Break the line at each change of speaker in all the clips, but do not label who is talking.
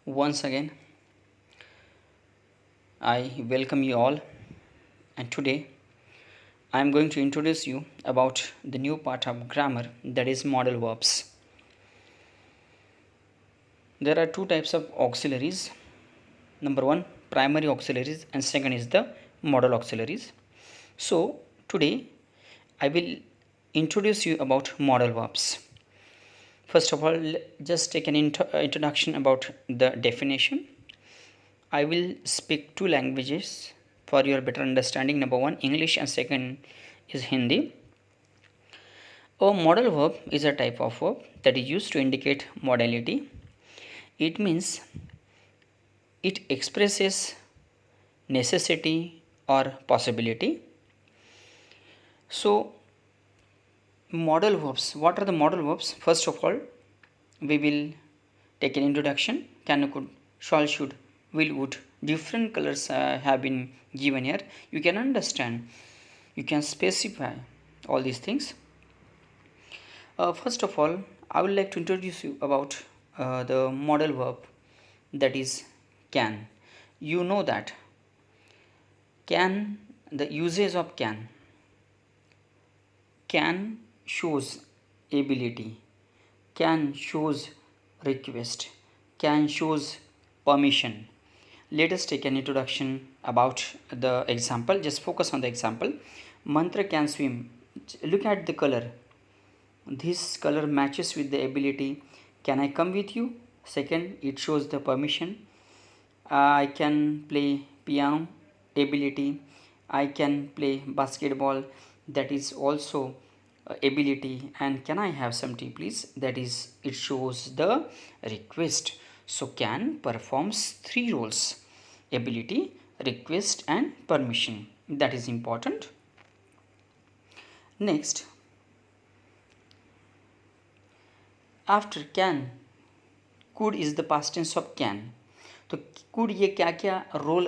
Once again, I welcome you all, and today I am going to introduce you about the new part of grammar, that is modal verbs. There are two types of auxiliaries. Number one, primary auxiliaries, and second is the modal auxiliaries. So today I will introduce you about modal verbs. First of all, just take an introduction about the definition. I will speak two languages for your better understanding. Number one, English, and second is Hindi. A modal verb is a type of verb that is used to indicate modality. It means it expresses necessity or possibility. So, modal verbs. What are the modal verbs? First of all, we will take an introduction. Can, could, shall, should, will, would. Different colors have been given here. You can understand. You can specify all these things. First of all, I would like to introduce you about the modal verb, that is can. You know that can, the usage of can shows ability, can shows request, can shows permission. Let us take an introduction about the example. Just focus on the example. Mantra can swim. Look at the color. This color matches with the ability. Can I come with you? Second, it shows the permission. I can play piano, ability. I can play basketball, that is also ability. And can I have some tea please? That is, it shows the request. So can performs three roles: ability, request, and permission. That is important. Next, after can, could is the past tense of can. तो could ये क्या क्या role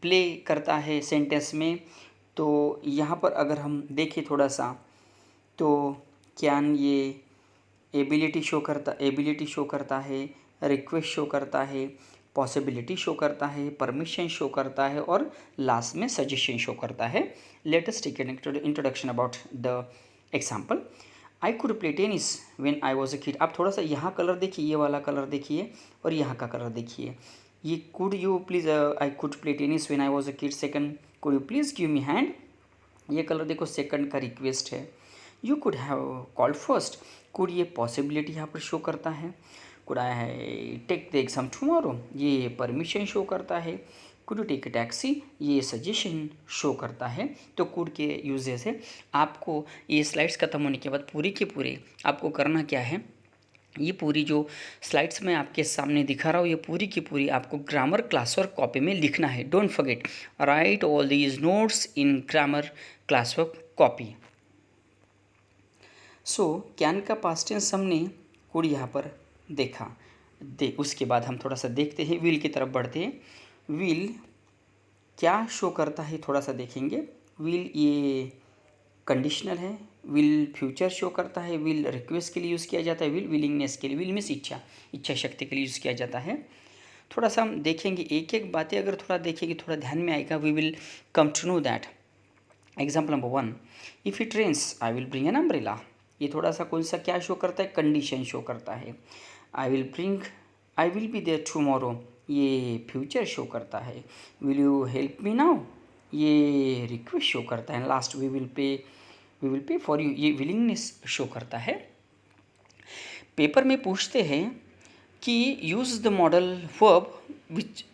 play करता है sentence में, तो यहाँ पर अगर हम देखें थोड़ा सा, तो कैन ये एबिलिटी शो करता है, रिक्वेस्ट शो करता है, पॉसिबिलिटी शो करता है, परमिशन शो करता है, और लास्ट में सजेशन शो करता है. Let us take an introduction about the example. I could play tennis when I was a kid. आप थोड़ा सा यहाँ कलर देखिए, ये वाला कलर देखिए और यहाँ का कलर देखिए. ये could you please, I could play tennis when I was a kid. Second, could you please give me hand. ये कलर देखो, सेकंड का रिक्वेस्ट है. You could have called first. Could ये पॉसिबिलिटी यहाँ पर शो करता है. Could I take the exam tomorrow, ये परमिशन शो करता है. Could you take a taxi, ये सजेशन शो करता है. तो कुड के यूजेस है. आपको ये स्लाइड्स खत्म होने के बाद पूरी के पूरे आपको करना क्या है, ये पूरी जो स्लाइड्स मैं आपके सामने दिखा रहा हूँ, ये पूरी की पूरी आपको ग्रामर क्लास वर्क कॉपी में लिखना है. Don't forget, right all these notes in grammar class work copy. So can का पास्ट टेंस हमने कुड यहाँ पर देखा. उसके बाद हम थोड़ा सा देखते हैं, विल की तरफ बढ़ते हैं. विल क्या शो करता है थोड़ा सा देखेंगे. विल ये कंडीशनल है. विल फ्यूचर शो करता है. विल रिक्वेस्ट के लिए यूज़ किया जाता है. विल विलिंगनेस के लिए. विल मीन्स इच्छा शक्ति के लिए यूज़ किया जाता है. थोड़ा सा हम देखेंगे, एक एक बातें अगर थोड़ा देखेंगे थोड़ा ध्यान में आएगा. We will come to know that. Example number one, if it rains I will bring an umbrella. ये थोड़ा सा कौन सा क्या शो करता है, कंडीशन शो करता है. I will be there tomorrow, ये फ्यूचर शो करता है. Will you help me now, ये रिक्वेस्ट शो करता है. Last, we will pay for you, ये विलिंगनेस शो करता है. पेपर में पूछते हैं कि use the modal verb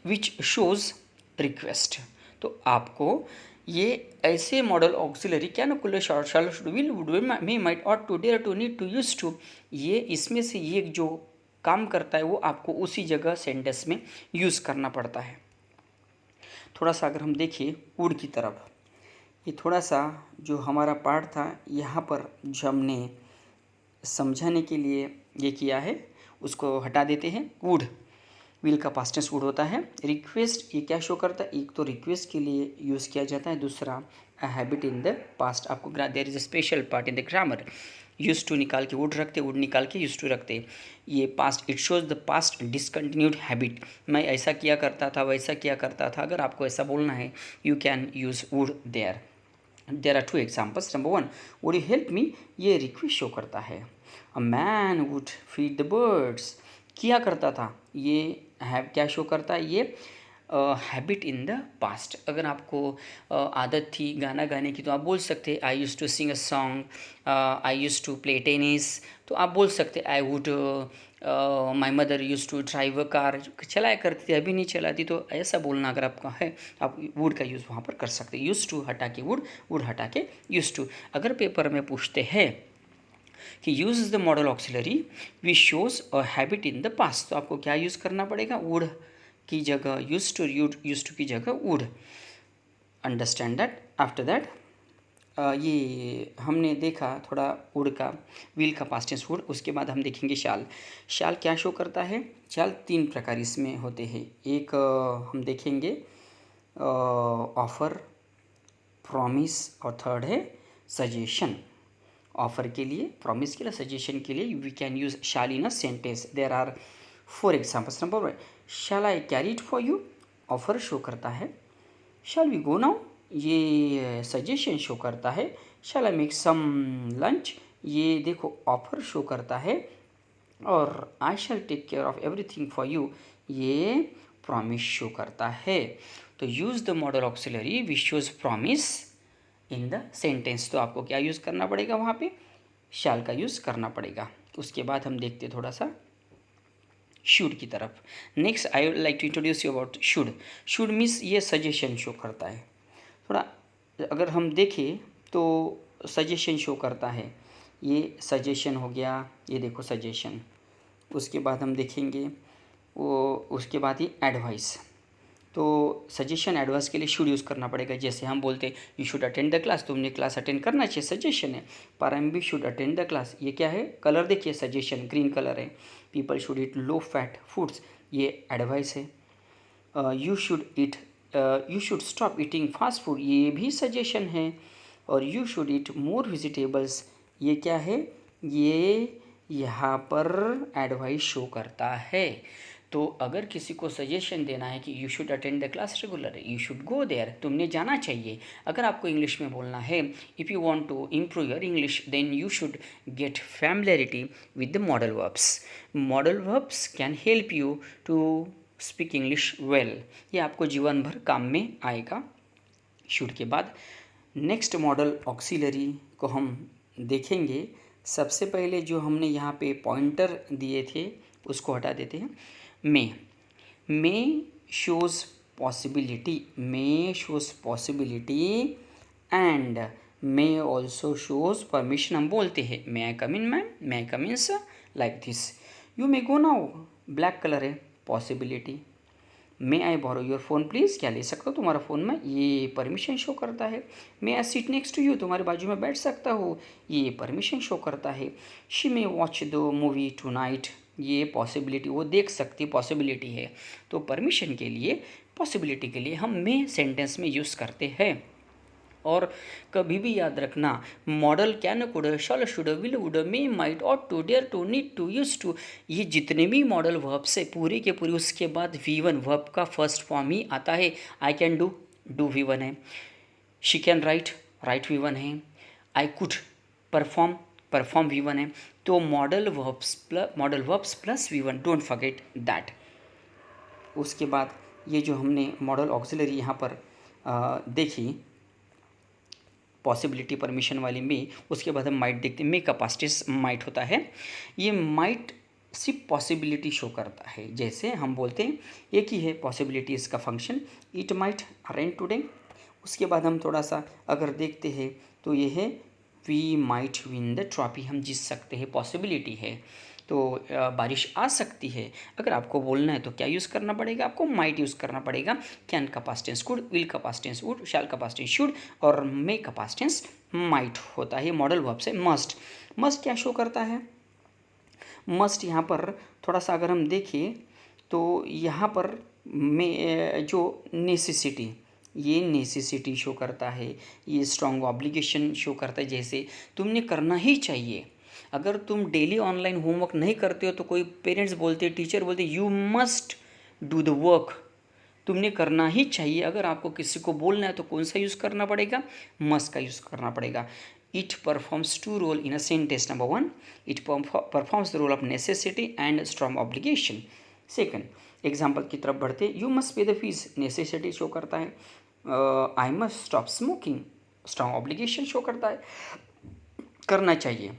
which shows request. तो आपको ये ऐसे modal auxiliary can, could, short, shall, should, will, would, may, might, ought, to, dare, to, need, to, use to, ये इसमें से ये जो काम करता है वो आपको उसी जगह सेंटेंस में यूज़ करना पड़ता है. थोड़ा सा अगर हम देखिए वुड की तरफ, ये थोड़ा सा जो हमारा पार्ट था यहाँ पर जो हमने समझाने के लिए ये किया है उसको हटा देते हैं. वुड, विल का पास्ट टेंस वुड होता है. रिक्वेस्ट ये क्या शो करता है, एक तो रिक्वेस्ट के लिए यूज़ किया जाता है, दूसरा a habit in the past. आपको there is a special part in the grammar. Use to निकाल के वुड रखते, वुड निकाल के यूज टू रखते। ये past, it shows the past discontinued habit, मैं ऐसा किया करता था, वैसा किया करता था। अगर आपको ऐसा बोलना है, you can use would there. There are two examples. Number 1, would you help me, ये रिक्वेस्ट शो करता है। A man would feed the birds, किया करता था, ये हैव क्या शो करता है, ये हैबिट इन द पास्ट। अगर आपको आदत थी गाना गाने की तो आप बोल सकते I use to sing a song, I use to play tennis, तो आप बोल सकते I would, my mother use to drive a car, चलाया करती थी, अभी नहीं चलाती। तो ऐसा बोलना अगर आपका है, आप वुड का यूज़ वहाँ पर कर सकते। यूज़ टू हटा के वुड, वुड हटा के यूज़ टू। अगर पेपर में पूछते हैं कि use is the modal auxiliary which shows a habit in the past, तो आपको क्या यूज़ करना पड़ेगा, वुड की जगह यूज टू, यूज टू की जगह would. Understand that. After that ये हमने देखा थोड़ा वुड का, व्हील का पास्ट टेंस वुड। उसके बाद हम देखेंगे शाल। शाल क्या शो करता है, शाल 3 प्रकार इसमें होते हैं। एक हम देखेंगे ऑफर, प्रॉमिस, और थर्ड है सजेशन। ऑफर के लिए, प्रॉमिस के लिए, सजेशन के लिए we can use shall in a sentence. There are 4 examples. Number 1, shall I carry it for you, offer show करता है। शाल वी गो नाउ, ये सजेशन शो करता है। शाल आई मेक सम लंच, ये देखो ऑफर शो करता है। और I shall take care of everything for you, ये प्रॉमिस शो करता है। तो use the modal auxiliary which shows promise in the sentence. तो आपको क्या यूज़ करना पड़ेगा वहाँ पे, शैल का यूज़ करना पड़ेगा। उसके बाद हम देखते थोड़ा सा शुड की तरफ। Next I would like to introduce you about should. Should means ये सजेशन शो करता है। थोड़ा अगर हम देखें तो सजेशन शो करता है, ये सजेशन हो गया, ये देखो सजेशन। उसके बाद हम देखेंगे वो, उसके बाद ही एडवाइस। तो सजेशन एडवाइस के लिए शुड यूज़ करना पड़ेगा। जैसे हम बोलते हैं you should attend the class, तुमने क्लास अटेंड करना चाहिए, सजेशन है। पारायम्बी शुड अटेंड द क्लास, ये क्या है, कलर देखिए, सजेशन ग्रीन कलर है। People should eat low fat foods, ये एडवाइस है। You should eat, you should stop eating fast food, ये भी सजेशन है। और you should eat more vegetables, ये क्या है, ये यहाँ पर एडवाइस शो करता है। तो अगर किसी को सजेशन देना है कि you should attend the class regular, you should go there, तुमने जाना चाहिए। अगर आपको इंग्लिश में बोलना है, if you want to improve your English then you should get familiarity with the modal verbs. Modal verbs can help you to speak English well, ये आपको जीवन भर काम में आएगा। शुड के बाद नेक्स्ट मॉडल ऑक्सिलरी को हम देखेंगे। सबसे पहले जो हमने यहाँ पे पॉइंटर दिए थे उसको हटा देते हैं। May shows possibility, may shows possibility and may also shows permission. हम बोलते हैं may I come in ma'am, may I come in sir, like this. You may go now, black colour है, possibility. May I borrow your phone please, क्या ले सकता हो तुम्हारा phone में, ये परमिशन शो करता है। May I sit next to you, तुम्हारे बाजू में बैठ सकता हो, ये परमिशन शो करता है। She may watch the movie two night, ये पॉसिबिलिटी, वो देख सकती पॉसिबिलिटी है। तो परमिशन के लिए, पॉसिबिलिटी के लिए हम मे सेंटेंस में यूज़ करते हैं। और कभी भी याद रखना, modal can, could, shall, should, will, would, may, might, ought to, dare to, need to, use to, ये जितने भी मॉडल वर्ब्स है पूरे के पूरे, उसके बाद V1 वर्ब का फर्स्ट फॉर्म ही आता है। I can do, do V1 है। She can write, right V1 है। I could perform, perform V1 है। तो modal verbs plus V1, don't forget that. उसके बाद ये जो हमने मॉडल ऑक्सिलरी यहाँ पर देखी, पॉसिबिलिटी परमिशन वाली में, उसके बाद हम माइट देखते हैं। मे का पास्ट टेंस माइट होता है। ये माइट सिर्फ पॉसिबिलिटी शो करता है। जैसे हम बोलते हैं एक ही है पॉसिबिलिटी इसका function, it might rain today. उसके बाद हम थोड़ा सा अगर देखते हैं तो ये है we might win the trophy, हम जीत सकते हैं, पॉसिबिलिटी है। तो बारिश आ सकती है। अगर आपको बोलना है तो क्या यूज़ करना पड़ेगा, आपको माइट यूज़ करना पड़ेगा। कैन का पास्ट टेंस कुड, विल का पास्ट टेंस वुड, शैल का पास्ट टेंस शुड, और मे का पास्ट टेंस माइट होता है। मॉडल वर्ब से मस्ट, मस्ट क्या शो करता है, मस्ट यहाँ पर थोड़ा सा अगर हम देखें तो यहाँ पर में जो नेसेसिटी, ये नेसेसिटी शो करता है। ये स्ट्रॉन्ग ऑब्लिगेशन शो करता है, जैसे तुमने करना ही चाहिए। अगर तुम डेली ऑनलाइन होमवर्क नहीं करते हो तो कोई पेरेंट्स बोलते, टीचर बोलते, you must do the work, तुमने करना ही चाहिए। अगर आपको किसी को बोलना है तो कौन सा यूज़ करना पड़ेगा? मस्ट का यूज़ करना पड़ेगा। It performs two role in a sentence. Number one, it performs the role of necessity and strong obligation. Second, example की तरफ बढ़ते, you must pay the fees, necessity show करता है। I must stop smoking, strong obligation show करता है, करना चाहिए।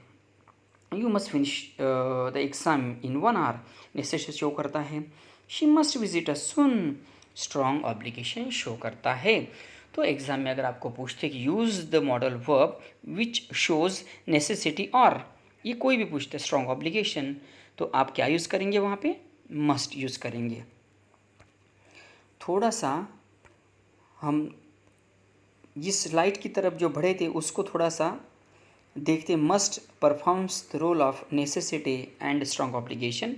You must finish the exam in 1 hour, necessity show करता है। She must visit us soon, strong obligation show करता है। तो एग्ज़ाम में अगर आपको पूछते कि use the modal verb which shows necessity और, ये कोई भी पूछते स्ट्रॉन्ग ऑब्लिगेशन, तो आप क्या यूज़ करेंगे वहाँ पे? मस्ट यूज़ करेंगे। थोड़ा सा हम जिस स्लाइड की तरफ जो बढ़े थे उसको थोड़ा सा देखते। Must performs the role of necessity and strong obligation.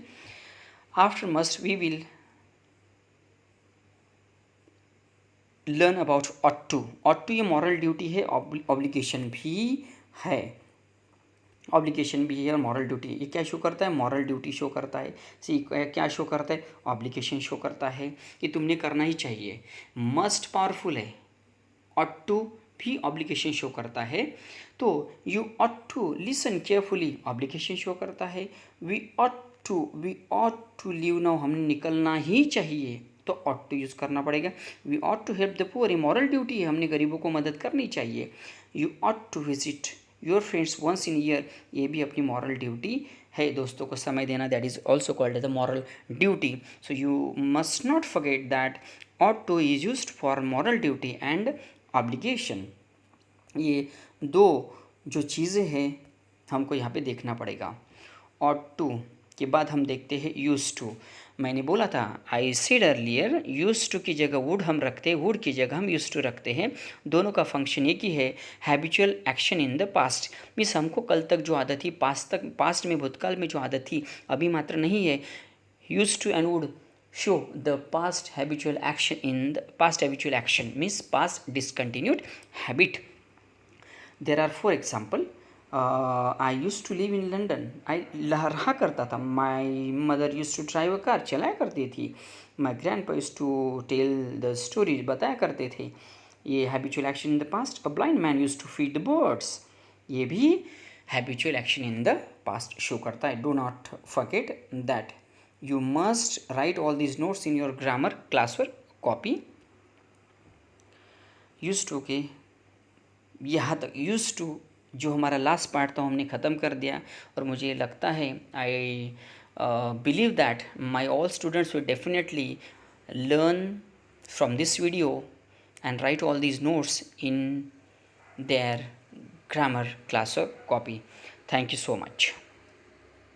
After must we will learn about ought to. Ought to ये मॉरल ड्यूटी है, ऑब्लिगेशन भी है, ऑब्लिगेशन भी है और मॉरल ड्यूटी। ये क्या शो करता है? मॉरल ड्यूटी शो करता है। सी क्या शो करता है? ऑब्लिगेशन शो करता है कि तुमने करना ही चाहिए। मस्ट पावरफुल है, ऑट टू भी ऑब्लिगेशन शो करता है। तो you ought to listen carefully, obligation show करता है। We ought to leave now, हमने निकलना ही चाहिए, तो ऑट टू यूज़ करना पड़ेगा। We ought to help the poor, ये मॉरल ड्यूटी है, हमने गरीबों को मदद करनी चाहिए। You ought to visit your friends once in year, ये भी अपनी मॉरल ड्यूटी है, दोस्तों को समय देना, that is also called as a moral duty. So you must not forget that ought to is used for moral duty and obligation. ये दो जो चीज़ें हैं हमको यहाँ पे देखना पड़ेगा। ऑट टू के बाद हम देखते हैं यूज टू। मैंने बोला था, I said earlier, use to की जगह वुड हम रखते हैं, वुड की जगह हम यूज टू रखते हैं। दोनों का फंक्शन एक ही है, habitual action in the past. Means हमको कल तक जो आदत थी, पास्ट में, भूतकाल में जो आदत थी, अभी मात्र नहीं है। Use to and would show the past habitual action means past discontinued habit. There are 4 example. I used to live in London, I रहा करता था। My mother used to drive a car, चलाया करती थी। My grandpa used to tell the stories, बताया करते थे। ये habitual action in the past. A blind man used to feed the birds, ये भी habitual action in the past show करता है। Do not forget that you must write all these notes in your grammar classwork copy. Use to के यहाँ तक, use to जो हमारा last part था हमने ख़त्म कर दिया। और मुझे लगता है, I believe that my all students will definitely learn from this video and write all these notes in their grammar class or copy. Thank you so much.